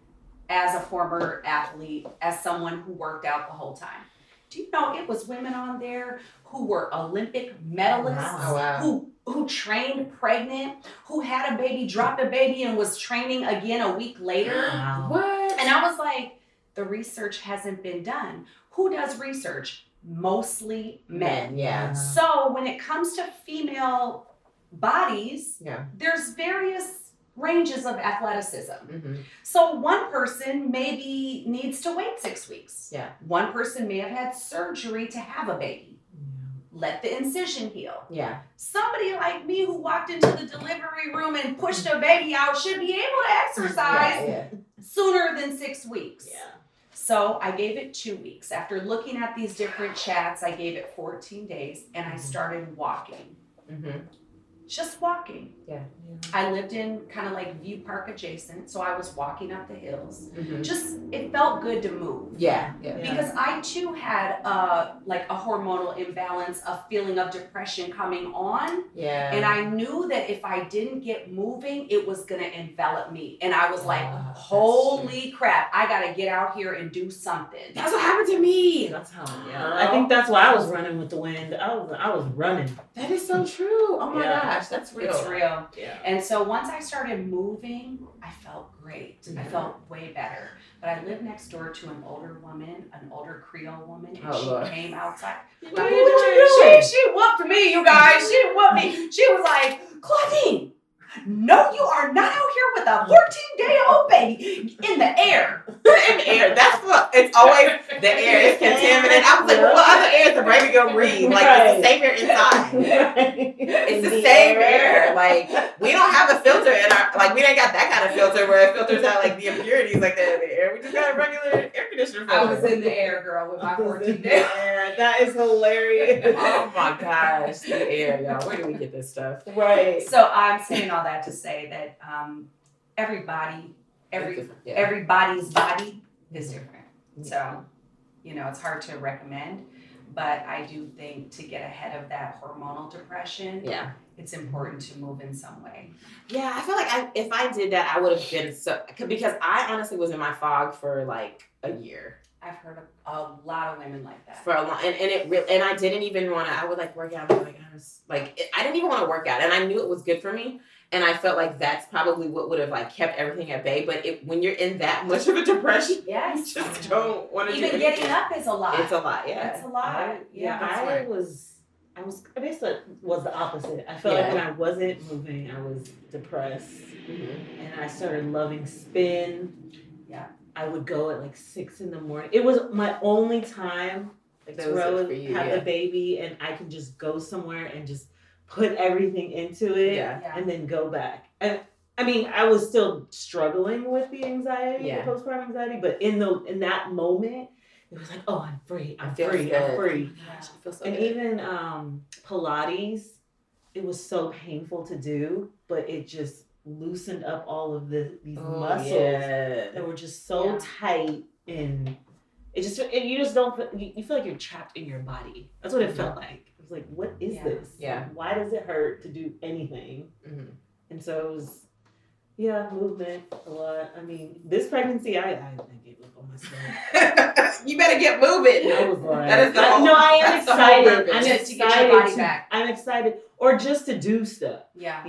Speaker 3: as a former athlete, as someone who worked out the whole time? Do you know it was women on there who were Olympic medalists,
Speaker 1: Oh, wow.
Speaker 3: who trained pregnant, who had a baby, dropped a baby, and was training again a week later?
Speaker 2: Wow.
Speaker 1: What?
Speaker 3: And I was like, the research hasn't been done. Who does research? Mostly men.
Speaker 1: Yeah.
Speaker 3: So when it comes to female bodies,
Speaker 1: Yeah.
Speaker 3: there's various ranges of athleticism.
Speaker 1: Mm-hmm.
Speaker 3: So one person maybe needs to wait 6 weeks.
Speaker 1: Yeah.
Speaker 3: One person may have had surgery to have a baby. Let the incision heal.
Speaker 1: Yeah.
Speaker 3: Somebody like me who walked into the delivery room and pushed a baby out should be able to exercise
Speaker 1: Yeah.
Speaker 3: sooner than 6 weeks.
Speaker 2: Yeah.
Speaker 3: So I gave it 2 weeks. After looking at these different chats, I gave it 14 days and I started walking.
Speaker 1: Mm-hmm.
Speaker 3: Just walking.
Speaker 1: Yeah.
Speaker 3: I lived in kind of like View Park adjacent, so I was walking up the hills.
Speaker 1: Mm-hmm.
Speaker 3: Just, it felt good to move.
Speaker 1: Yeah. Yeah.
Speaker 3: Because I too had like a hormonal imbalance, a feeling of depression coming on.
Speaker 1: Yeah.
Speaker 3: And I knew that if I didn't get moving, it was gonna envelop me. And I was like,
Speaker 1: Wow, that's
Speaker 3: holy crap, I gotta get out here and do something.
Speaker 1: That's what happened to me.
Speaker 2: That's how. Yeah. I think that's why I was running with the wind. I was running.
Speaker 1: That is so true. Oh my
Speaker 2: Yeah.
Speaker 1: gosh, that's real.
Speaker 3: It's real.
Speaker 2: Yeah.
Speaker 3: And so once I started moving, I felt great. I
Speaker 1: Mhm.
Speaker 3: felt way better. But I lived next door to an older woman, an older Creole woman, and
Speaker 1: Oh,
Speaker 3: she
Speaker 1: Lord.
Speaker 3: came outside.
Speaker 1: What are you doing?
Speaker 3: She whooped me, you guys. She whooped me. She was like, Claudine, no, you are not out here with a 14-day-old baby in the air.
Speaker 1: In the air. That's what it's always the air is contaminated. I was like, well, what other air is the baby gonna breathe? Like it's the same air inside. It's the same air. Like we don't have a filter in our we ain't got that kind of filter where it filters out like the impurities like that in the air. We just got a regular air conditioner filter.
Speaker 3: I was in the air, girl, with my 14-day.
Speaker 2: That is hilarious.
Speaker 1: Oh my gosh, the air, y'all. Where do we get this stuff?
Speaker 2: Right.
Speaker 3: So I'm saying all that to say that everybody's body is different. So, it's hard to recommend, but I do think to get ahead of that hormonal depression, it's important to move in some way.
Speaker 1: Yeah, I feel like if I did that, I would have been because I honestly was in my fog for like a year.
Speaker 3: I've heard of a lot of women like that.
Speaker 1: For a long, and I didn't even want to. I would like work out. But I didn't even want to work out, and I knew it was good for me, and I felt like that's probably what would have like kept everything at bay. But when you're in that much of a depression,
Speaker 3: Yes.
Speaker 1: you just don't want to.
Speaker 3: Even getting up is a lot.
Speaker 1: It's a lot. Yeah,
Speaker 3: It's a lot.
Speaker 2: I basically was the opposite. I felt
Speaker 1: Yeah.
Speaker 2: like when I wasn't moving, I was depressed,
Speaker 1: Mm-hmm.
Speaker 2: and I started loving spin.
Speaker 3: Yeah.
Speaker 2: I would go at like 6 a.m. It was my only time
Speaker 1: That
Speaker 2: to
Speaker 1: was it for you,
Speaker 2: have
Speaker 1: yeah.
Speaker 2: the baby, and I can just go somewhere and just put everything into it,
Speaker 3: Yeah.
Speaker 2: and then go back. And I mean, I was still struggling with the anxiety,
Speaker 1: Yeah.
Speaker 2: the postpartum anxiety, but in that moment, it was like, oh, I'm free. I'm
Speaker 1: Feels
Speaker 2: free.
Speaker 1: good.
Speaker 2: I'm free.
Speaker 1: Gosh, I feel so
Speaker 2: And
Speaker 1: good.
Speaker 2: even Pilates, it was so painful to do, but it just loosened up all of these muscles that were just so
Speaker 3: Yeah.
Speaker 2: tight, and you just don't you feel like you're trapped in your body. That's what it felt like. It was like, what is
Speaker 3: Yeah.
Speaker 2: this?
Speaker 1: Yeah.
Speaker 2: Why does it hurt to do anything?
Speaker 1: Mhm.
Speaker 2: And so it was, movement a lot. I mean, this pregnancy, I gave up on myself.
Speaker 1: You better get moving.
Speaker 2: I was like,
Speaker 1: That is the whole-
Speaker 2: no, I am
Speaker 1: that's the whole
Speaker 2: excited.
Speaker 1: purpose.
Speaker 2: I'm
Speaker 3: Just to get your
Speaker 2: excited
Speaker 3: body back.
Speaker 2: I'm excited, or just to do stuff.
Speaker 3: Yeah.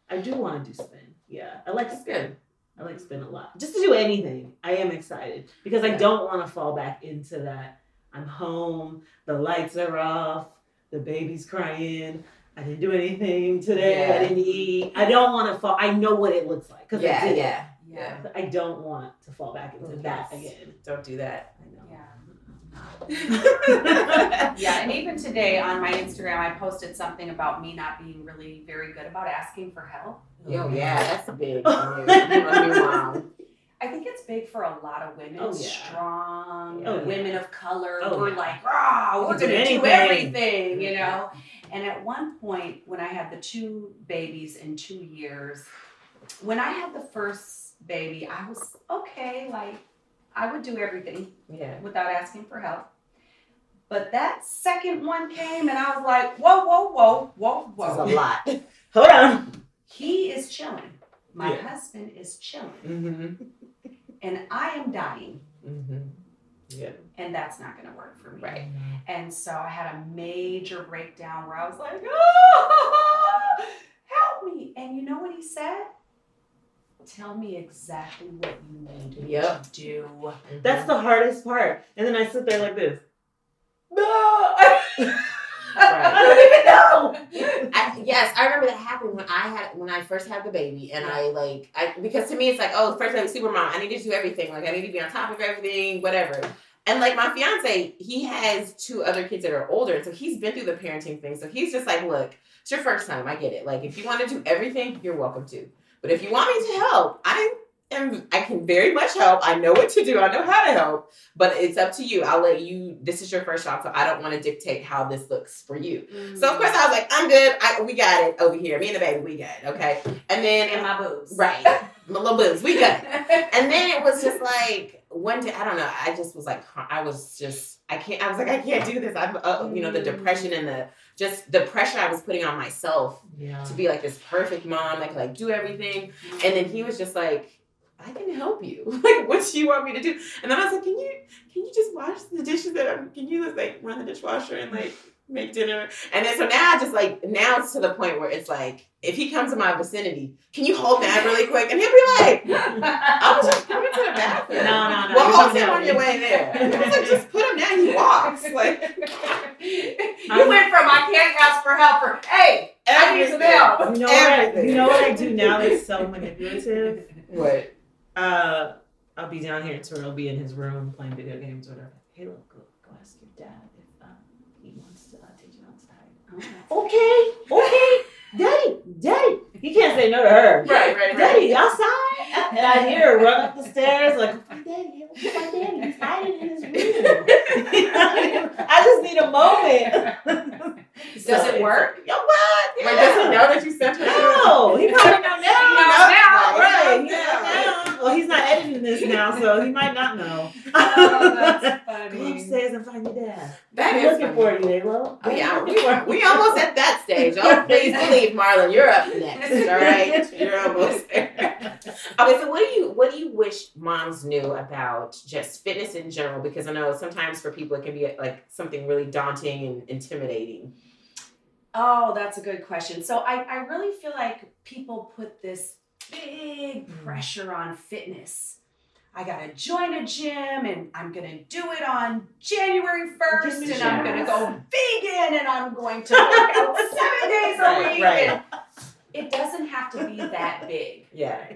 Speaker 2: I do want to do spin. Yeah, I like
Speaker 1: That's
Speaker 2: spin.
Speaker 1: good.
Speaker 2: I like spin a lot. Just to do anything, I am excited because I
Speaker 1: Yeah.
Speaker 2: don't want to fall back into that. I'm home, the lights are off, the baby's crying. I didn't do anything today.
Speaker 1: Yeah.
Speaker 2: I didn't eat. I don't want to fall. I know what it looks like because I did it.
Speaker 3: Yeah.
Speaker 2: I don't want to fall back into that
Speaker 1: Yes.
Speaker 2: again.
Speaker 1: Don't do that.
Speaker 2: I know.
Speaker 3: Yeah, and even today on my Instagram, I posted something about me not being really very good about asking for help.
Speaker 1: Yo, yeah, that's a big one. You're a new mom.
Speaker 3: I think it's big for a lot of women,
Speaker 2: Oh, yeah.
Speaker 3: strong
Speaker 2: Oh, yeah.
Speaker 3: women of color.
Speaker 2: Oh,
Speaker 3: we're
Speaker 2: yeah.
Speaker 3: like, we're
Speaker 2: We
Speaker 3: gonna
Speaker 2: can do
Speaker 3: do
Speaker 2: anything.
Speaker 3: everything, And at one point, when I had the 2 babies in 2 years, when I had the first baby, I was okay. Like, I would do everything without asking for help. But that second one came, and I was like, whoa.
Speaker 1: This is a lot.
Speaker 2: Hold on.
Speaker 3: He is chilling. My husband is chilling.
Speaker 1: Mm-hmm.
Speaker 3: And I am dying.
Speaker 1: Mm-hmm. Yeah.
Speaker 3: And that's not going to work for me.
Speaker 1: Right.
Speaker 3: And so I had a major breakdown where I was like, oh, help me. And you know what he said? Tell me exactly what you need to do.
Speaker 2: That's the hardest part. And then I sit there like this. No.
Speaker 1: I don't even know. I remember that happened when I first had the baby, and because to me it's like, oh, first baby, super mom. I need to do everything. Like, I need to be on top of everything, whatever. And like my fiance, he has 2 other kids that are older, so he's been through the parenting thing. So he's just like, look, it's your first time. I get it. Like, if you want to do everything, you're welcome to. But if you want me to help, I can very much help. I know what to do. I know how to help. But it's up to you. I'll let you. This is your first job, so I don't want to dictate how this looks for you. Mm-hmm. So of course I was like, I'm good. We got it over here. Me and the baby, we got it. Okay. And then
Speaker 3: and my boobs.
Speaker 1: Right. My little boobs, we got it. And then it was just like one day, I don't know. I just was like, I was like, I can't do this. I'm, the depression and the pressure I was putting on myself to be like this perfect mom that could like do everything. And then he was just like, I can help you. Like, what do you want me to do? And then I was like, can you just wash the dishes? Can you just like run the dishwasher and like make dinner? And then so now now it's to the point where it's like, if he comes in my vicinity, can you hold that really quick? And he'll be like, I was just coming to the bathroom.
Speaker 2: No.
Speaker 1: Well, hold him on your way there. And I was like, just put him down. He walks. Like,
Speaker 3: you went from I can't ask for help for, hey, I need some help.
Speaker 2: You know what I do now that's so manipulative?
Speaker 1: What?
Speaker 2: I'll be down here and Tori will be in his room playing video games or whatever. Hey, look, go ask your dad if he wants to take you outside. Okay, Daddy. He can't say no to her.
Speaker 1: Right.
Speaker 2: Daddy, outside? And I hear her run up the stairs like, my daddy, he's hiding in his room. I just need a moment.
Speaker 3: Does it work?
Speaker 1: Yo, what? Yeah. Wait, does he know that you sent her?
Speaker 2: No, he probably know now.
Speaker 3: He knows now.
Speaker 2: Right. He knows now. Well, he's not editing this now, so he might not know.
Speaker 3: Oh, that's funny.
Speaker 2: Go upstairs and find your dad.
Speaker 1: That
Speaker 2: is looking for you, Halo.
Speaker 1: Oh, yeah, we almost at that stage. Oh, please believe, Marlon, you're up next. All right, you're almost there. Okay, so what do you wish moms knew about just fitness in general? Because I know sometimes for people it can be like something really daunting and intimidating.
Speaker 3: Oh, that's a good question. So I really feel like people put this big pressure on fitness. I gotta join a gym and I'm gonna do it on January 1st and I'm gonna go vegan and I'm going to work out 7 days a week.
Speaker 1: Right.
Speaker 3: It doesn't have to be that big.
Speaker 1: Yeah.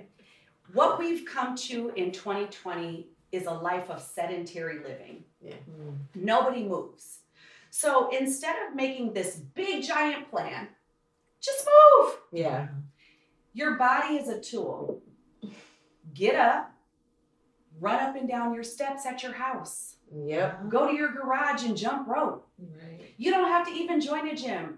Speaker 3: What we've come to in 2020 is a life of sedentary living.
Speaker 1: Yeah.
Speaker 3: Nobody moves. So instead of making this big giant plan, just move.
Speaker 1: Yeah.
Speaker 3: Your body is a tool. Get up, run up and down your steps at your house.
Speaker 1: Yep.
Speaker 3: Go to your garage and jump rope.
Speaker 1: Right.
Speaker 3: You don't have to even join a gym.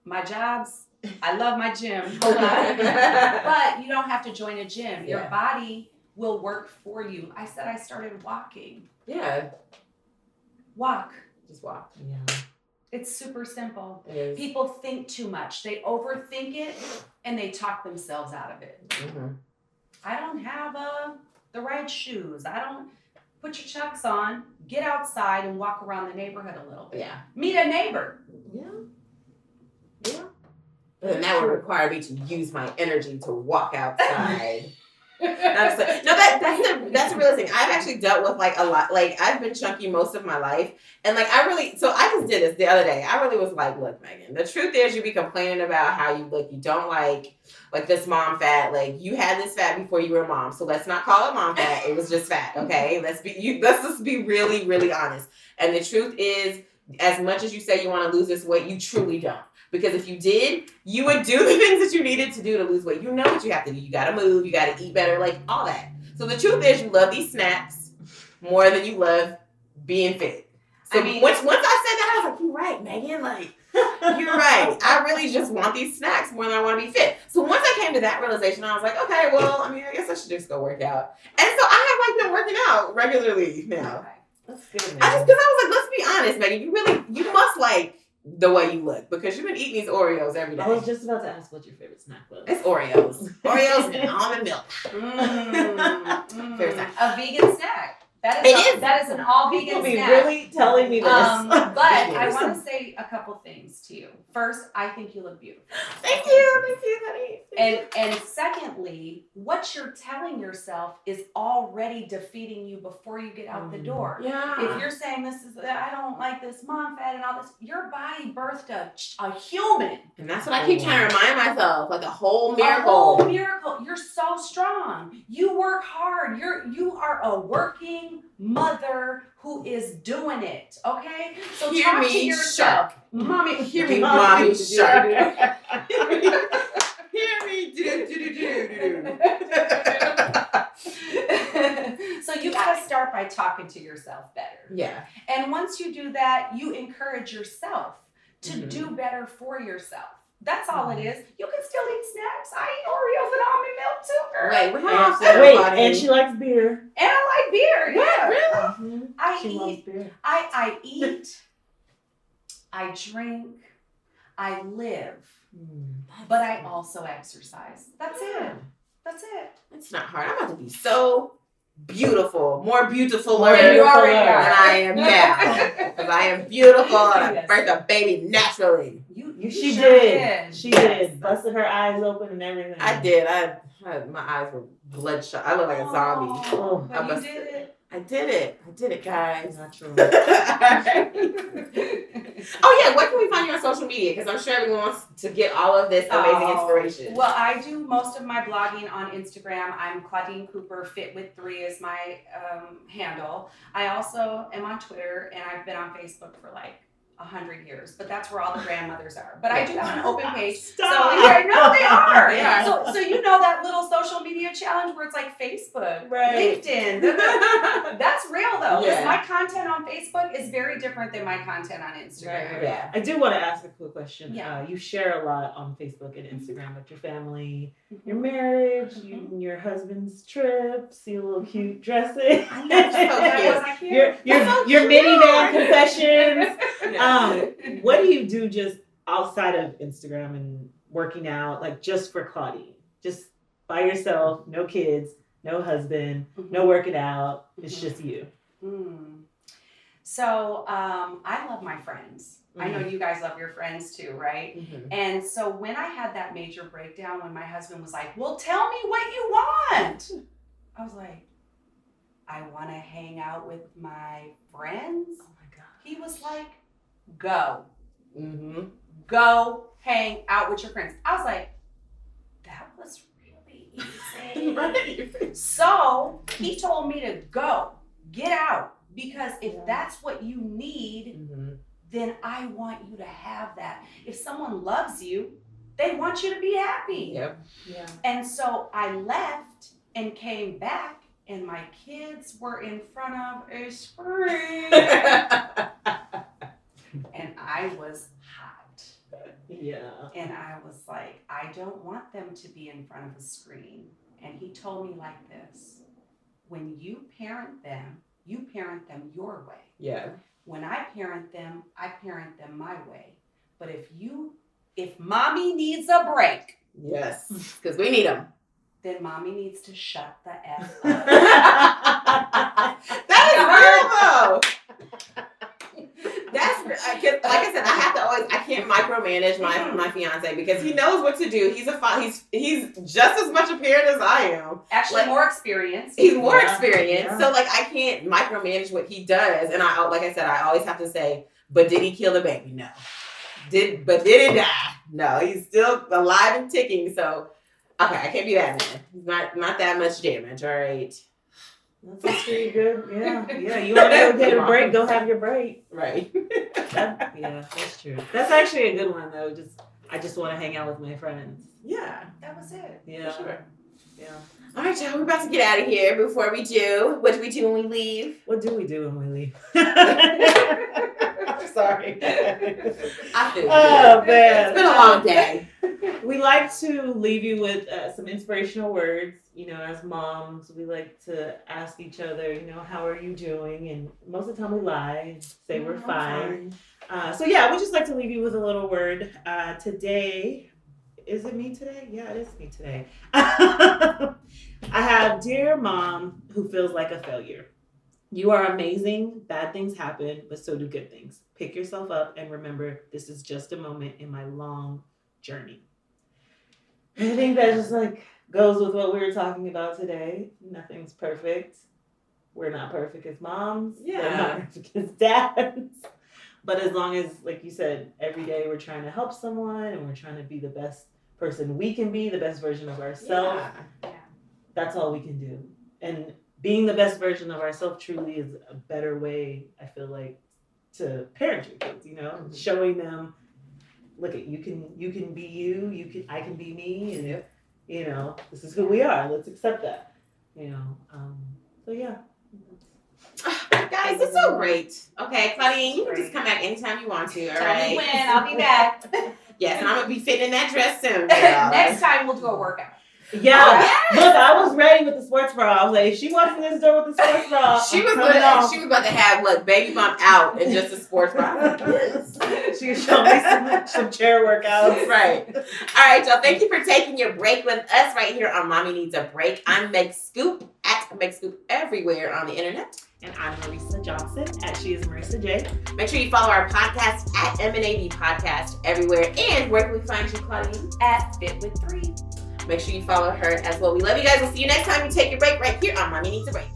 Speaker 3: My jobs, I love my gym. But you don't have to join a gym. Your body will work for you. I said I started walking.
Speaker 1: Yeah.
Speaker 3: Walk.
Speaker 1: Just walk.
Speaker 2: Yeah.
Speaker 3: It's super simple.
Speaker 1: It is.
Speaker 3: People think too much. They overthink it and they talk themselves out of it.
Speaker 1: Mm-hmm.
Speaker 3: I don't have the right shoes. I don't put your chucks on. Get outside and walk around the neighborhood a little bit.
Speaker 1: Yeah.
Speaker 3: Meet a neighbor.
Speaker 1: Yeah. But then that would require me to use my energy to walk outside. That's a real thing. I've actually dealt with like a lot. Like I've been chunky most of my life, and like I just did this the other day. I really was like, look, Megan, the truth is you be complaining about how you look. You don't like this mom fat. Like you had this fat before you were a mom, so let's not call it mom fat. It was just fat, okay? Let's just be really, really honest. And the truth is, as much as you say you want to lose this weight, you truly don't. Because if you did, you would do the things that you needed to do to lose weight. You know what you have to do. You got to move. You got to eat better, like all that. So the truth is you love these snacks more than you love being fit. So once I said that, I was like, you're right, Megan. Like, You're right. I really just want these snacks more than I want to be fit. So once I came to that realization, I was like, okay, well, I mean, I guess I should just go work out. And so I have like been working out regularly now.
Speaker 2: That's good, man.
Speaker 1: I just, because I was like, let's be honest, Megan, you must like the way you look because you've been eating these Oreos every day.
Speaker 2: I was just about to ask what your favorite snack was.
Speaker 1: It's Oreos. Oreos and almond milk. Favorite snack.
Speaker 3: A vegan snack. That is an all vegan
Speaker 2: You'll be
Speaker 3: snack.
Speaker 2: really telling me this.
Speaker 3: But I want to say a couple things to you. First, I think you look beautiful.
Speaker 1: Thank you, honey.
Speaker 3: And secondly, what you're telling yourself is already defeating you before you get out the door.
Speaker 1: Yeah.
Speaker 3: If you're saying I don't like this mom fat and all this, your body birthed a human.
Speaker 1: And that's what I keep trying to remind myself, like a whole miracle.
Speaker 3: A whole miracle. You're so strong. You work hard. You are a working mother who is doing it. Okay? So
Speaker 1: Hear
Speaker 3: talk
Speaker 1: me,
Speaker 3: to yourself.
Speaker 1: shark.
Speaker 3: Mommy,
Speaker 1: Hear me, mommy shark. Hear me, do.
Speaker 3: So you got to start by talking to yourself better.
Speaker 1: Yeah.
Speaker 3: And once you do that, you encourage yourself to do better for yourself. That's all it is. You can still eat snacks. I eat Oreos and almond milk too, girl.
Speaker 1: Wait,
Speaker 2: and she likes beer.
Speaker 3: And I like beer. Yeah.
Speaker 1: Really?
Speaker 2: She loves beer.
Speaker 3: I eat, I drink, I live, but I also exercise. That's it. That's it.
Speaker 1: It's not hard. I'm about to be so beautiful, more beautiful
Speaker 3: Than
Speaker 1: than
Speaker 3: you already are.
Speaker 1: I am now. Because I am beautiful and I birthed a baby naturally.
Speaker 2: She
Speaker 3: sure
Speaker 2: did. She did. Busted her eyes open and everything.
Speaker 1: I did. My eyes were bloodshot. I look like a zombie.
Speaker 2: Oh,
Speaker 3: But you did it.
Speaker 1: I did it, guys.
Speaker 2: natural.
Speaker 1: Oh yeah, where can we find you on social media? Because I'm sure everyone wants to get all of this amazing inspiration.
Speaker 3: Well, I do most of my blogging on Instagram. I'm Claudine Cooper. Fit with 3 is my handle. I also am on Twitter, and I've been on Facebook for like 100 years, but that's where all the grandmothers are. But I do have an open page.
Speaker 2: Stop.
Speaker 3: So yeah, no, they are.
Speaker 1: They are.
Speaker 3: So you know that little social media challenge where it's like Facebook,
Speaker 2: Right.
Speaker 3: LinkedIn. That's real though. 'Cause
Speaker 1: Yeah.
Speaker 3: my content on Facebook is very different than my content on Instagram.
Speaker 2: Right.
Speaker 1: Yeah.
Speaker 2: I do want to ask a cool question.
Speaker 3: Yeah.
Speaker 2: You share a lot on Facebook and Instagram with your family, your marriage, your husband's trips, your little cute dressing.
Speaker 1: I know, so
Speaker 3: Was
Speaker 1: cute.
Speaker 3: I cute?
Speaker 2: your minivan confessions.
Speaker 1: Yeah.
Speaker 2: What do you do just outside of Instagram and working out, like just for Claudine? Just by yourself, no kids, no husband, no working out. It's just you.
Speaker 3: So I love my friends. I know you guys love your friends too, right? And so when I had that major breakdown, when my husband was like, well, tell me what you want. I was like, I want to hang out with my friends.
Speaker 2: Oh my God.
Speaker 3: He was like, go. Go hang out with your friends. I was like, that was really easy.
Speaker 1: Right.
Speaker 3: So he told me to go, get out, because if that's what you need, then I want you to have that. If someone loves you, they want you to be happy.
Speaker 1: Yep.
Speaker 2: Yeah.
Speaker 3: And so I left and came back, and my kids were in front of a screen. And I was hot.
Speaker 2: Yeah.
Speaker 3: And I was like, I don't want them to be in front of a screen. And he told me like this: when you parent them your way.
Speaker 1: Yeah.
Speaker 3: When I parent them my way. But if mommy needs a break,
Speaker 1: Yes. Because we need them.
Speaker 3: then mommy needs to shut the F up.
Speaker 1: That is real though. That's like I said. I can't micromanage my fiance because he knows what to do. He's just as much a parent as I am.
Speaker 3: Actually,
Speaker 1: Like,
Speaker 3: more experienced.
Speaker 1: He's more experienced,
Speaker 2: Yeah.
Speaker 1: so like I can't micromanage what he does. And like I said, I always have to say, but did he kill the baby? No. Did he die? No. He's still alive and ticking. So okay, I can't be that man. Not that much damage. All right.
Speaker 2: That's actually good. Yeah. You want to go get a break? Go have your break.
Speaker 1: Right.
Speaker 2: That's true. That's actually a good one though. I just want to hang out with my friends.
Speaker 1: Yeah.
Speaker 3: That was it.
Speaker 2: Yeah.
Speaker 1: For sure.
Speaker 2: Yeah.
Speaker 1: All right, y'all. We're about to get out of here. Before we do, what do we do when we leave?
Speaker 2: What do we do when we leave? Sorry.
Speaker 1: I feel
Speaker 2: Oh, man.
Speaker 1: It's been a long day.
Speaker 2: We like to leave you with some inspirational words. You know, as moms, we like to ask each other, you know, how are you doing? And most of the time we lie and say we're fine. So yeah, we just like to leave you with a little word. Today, is it me today? Yeah, it is me today. I have, dear mom who feels like a failure. You are amazing. Bad things happen, but so do good things. Pick yourself up and remember, this is just a moment in my long journey. I think that just like goes with what we were talking about today. Nothing's perfect. We're not perfect as moms.
Speaker 1: Yeah.
Speaker 2: We're not perfect as dads. But as long as, like you said, every day we're trying to help someone and we're trying to be the best person we can be, the best version of ourselves, that's all we can do. And being the best version of ourselves truly is a better way, I feel like, to parent your kids, you know, showing them, look at you can be you, I can be me, and you know, this is who we are. Let's accept that. You know. So yeah.
Speaker 1: Guys, it's so great. Okay, Claudine, you can just come back anytime you want to, all
Speaker 3: Tell
Speaker 1: right?
Speaker 3: me when, I'll be back.
Speaker 1: Yes, and I'm gonna be fitting in that dress soon. Girl.
Speaker 3: Next time we'll do a workout.
Speaker 2: Yeah.
Speaker 1: Yes.
Speaker 2: Look, I was ready with the sports bra. I was like, if she walks in this door with the sports bra,
Speaker 1: She was about to have baby bump out and just a sports bra.
Speaker 2: She can show me some chair workouts.
Speaker 1: Right. All right, y'all. Thank you for taking your break with us right here on Mommy Needs a Break. I'm Meg Scoop at Meg Scoop everywhere on the internet.
Speaker 2: And I'm Marisa Johnson at She is Marisa J.
Speaker 1: Make sure you follow our podcast at MNAB Podcast everywhere. And where can we find you, Claudine?
Speaker 3: At Fit with 3.
Speaker 1: Make sure you follow her as well. We love you guys. We'll see you next time you take your break right here on Mommy Needs a Break.